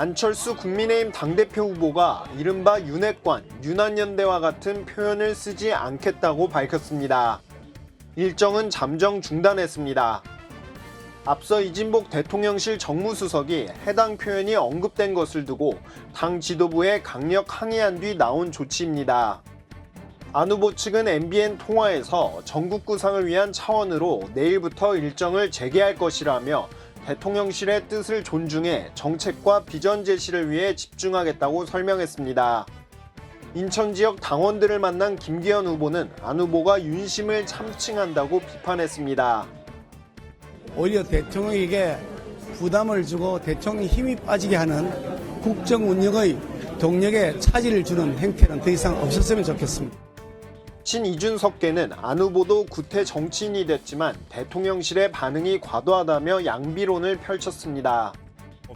안철수 국민의힘 당대표 후보가 이른바 윤핵관, 윤한연대와 같은 표현을 쓰지 않겠다고 밝혔습니다. 일정은 잠정 중단했습니다. 앞서 이진복 대통령실 정무수석이 해당 표현이 언급된 것을 두고 당 지도부에 강력 항의한 뒤 나온 조치입니다. 안 후보 측은 MBN 통화에서 전국 구상을 위한 차원으로 내일부터 일정을 재개할 것이라며 대통령실의 뜻을 존중해 정책과 비전 제시를 위해 집중하겠다고 설명했습니다. 인천 지역 당원들을 만난 김기현 후보는 안 후보가 윤심을 참칭한다고 비판했습니다. 오히려 대통령에게 부담을 주고 대통령이 힘이 빠지게 하는 국정 운영의 동력에 차질을 주는 행태는 더 이상 없었으면 좋겠습니다. 친이준석계는 안 후보도 구태 정치인이 됐지만 대통령실의 반응이 과도하다며 양비론을 펼쳤습니다.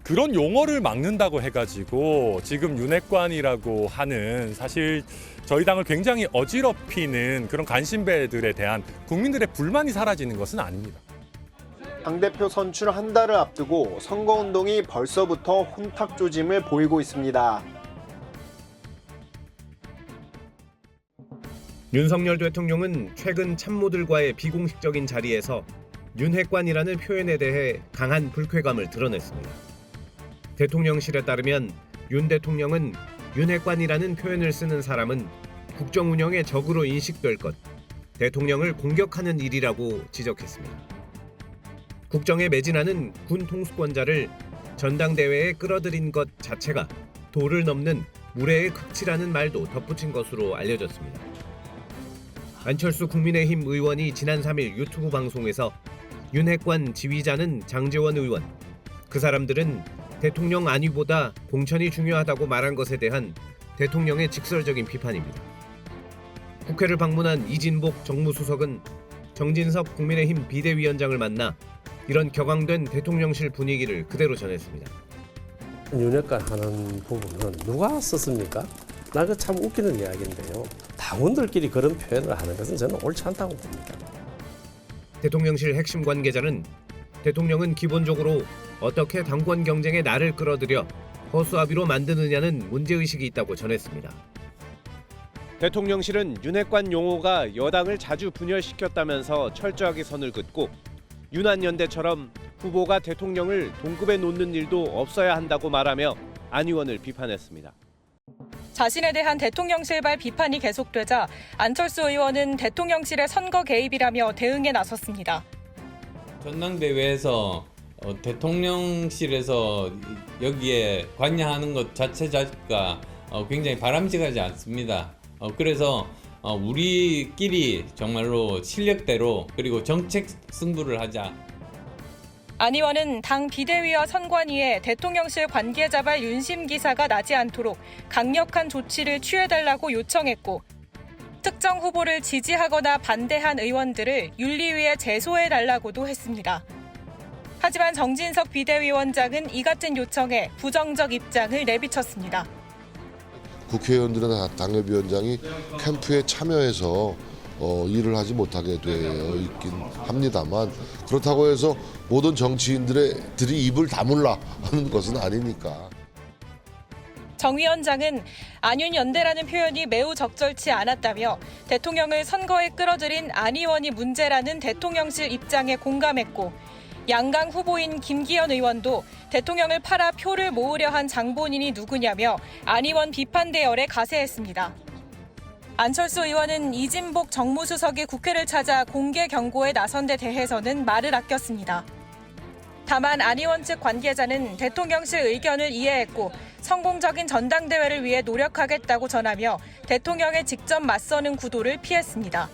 그런 용어를 막는다고 해가지고 지금 윤핵관이라고 하는 사실 저희 당을 굉장히 어지럽히는 그런 간신배들에 대한 국민들의 불만이 사라지는 것은 아닙니다. 당대표 선출 한 달을 앞두고 선거운동이 벌써부터 혼탁조짐을 보이고 있습니다. 윤석열 대통령은 최근 참모들과의 비공식적인 자리에서 윤핵관이라는 표현에 대해 강한 불쾌감을 드러냈습니다. 대통령실에 따르면 윤 대통령은 윤핵관이라는 표현을 쓰는 사람은 국정 운영의 적으로 인식될 것, 대통령을 공격하는 일이라고 지적했습니다. 국정에 매진하는 군 통수권자를 전당대회에 끌어들인 것 자체가 도를 넘는 무례의 극치라는 말도 덧붙인 것으로 알려졌습니다. 안철수 국민의힘 의원이 지난 3일 유튜브 방송에서 윤핵관 지휘자는 장제원 의원, 그 사람들은 대통령 안위보다 공천이 중요하다고 말한 것에 대한 대통령의 직설적인 비판입니다. 국회를 방문한 이진복 정무수석은 정진석 국민의힘 비대위원장을 만나 이런 격앙된 대통령실 분위기를 그대로 전했습니다. 윤핵관 하는 부분은 누가 썼습니까? 나 그 참 웃기는 이야기인데요. 당원들끼리 그런 표현을 하는 것은 저는 옳지 않다고 봅니다. 대통령실 핵심 관계자는 대통령은 기본적으로 어떻게 당권 경쟁에 나를 끌어들여 허수아비로 만드느냐는 문제의식이 있다고 전했습니다. 대통령실은 윤핵관 용어가 여당을 자주 분열시켰다면서 철저하게 선을 긋고 윤한연대처럼 후보가 대통령을 동급에 놓는 일도 없어야 한다고 말하며 안 의원을 비판했습니다. 자신에 대한 대통령실발 비판이 계속되자 안철수 의원은 대통령실의 선거 개입이라며 대응에 나섰습니다. 전당대회에서 대통령실에서 여기에 관여하는 것 자체가 굉장히 바람직하지 않습니다. 그래서 우리끼리 정말로 실력대로 그리고 정책 승부를 하자. 안 의원은 당 비대위와 선관위에 대통령실 관계자발 윤심 기사가 나지 않도록 강력한 조치를 취해달라고 요청했고 특정 후보를 지지하거나 반대한 의원들을 윤리위에 제소해달라고도 했습니다. 하지만 정진석 비대위원장은 이 같은 요청에 부정적 입장을 내비쳤습니다. 국회의원들이나 당협위원장이 캠프에 참여해서 일을 하지 못하게 되어 있긴 합니다만 그렇다고 해서 모든 정치인들이 입을 다물라 하는 것은 아니니까. 정 위원장은 안윤연대라는 표현이 매우 적절치 않았다며 대통령을 선거에 끌어들인 안 의원이 문제라는 대통령실 입장에 공감했고 양강 후보인 김기현 의원도 대통령을 팔아 표를 모으려 한 장본인이 누구냐며 안 의원 비판 대열에 가세했습니다. 안철수 의원은 이진복 정무수석이 국회를 찾아 공개 경고에 나선 데 대해서는 말을 아꼈습니다. 다만 안 의원 측 관계자는 대통령실 의견을 이해했고 성공적인 전당대회를 위해 노력하겠다고 전하며 대통령에 직접 맞서는 구도를 피했습니다.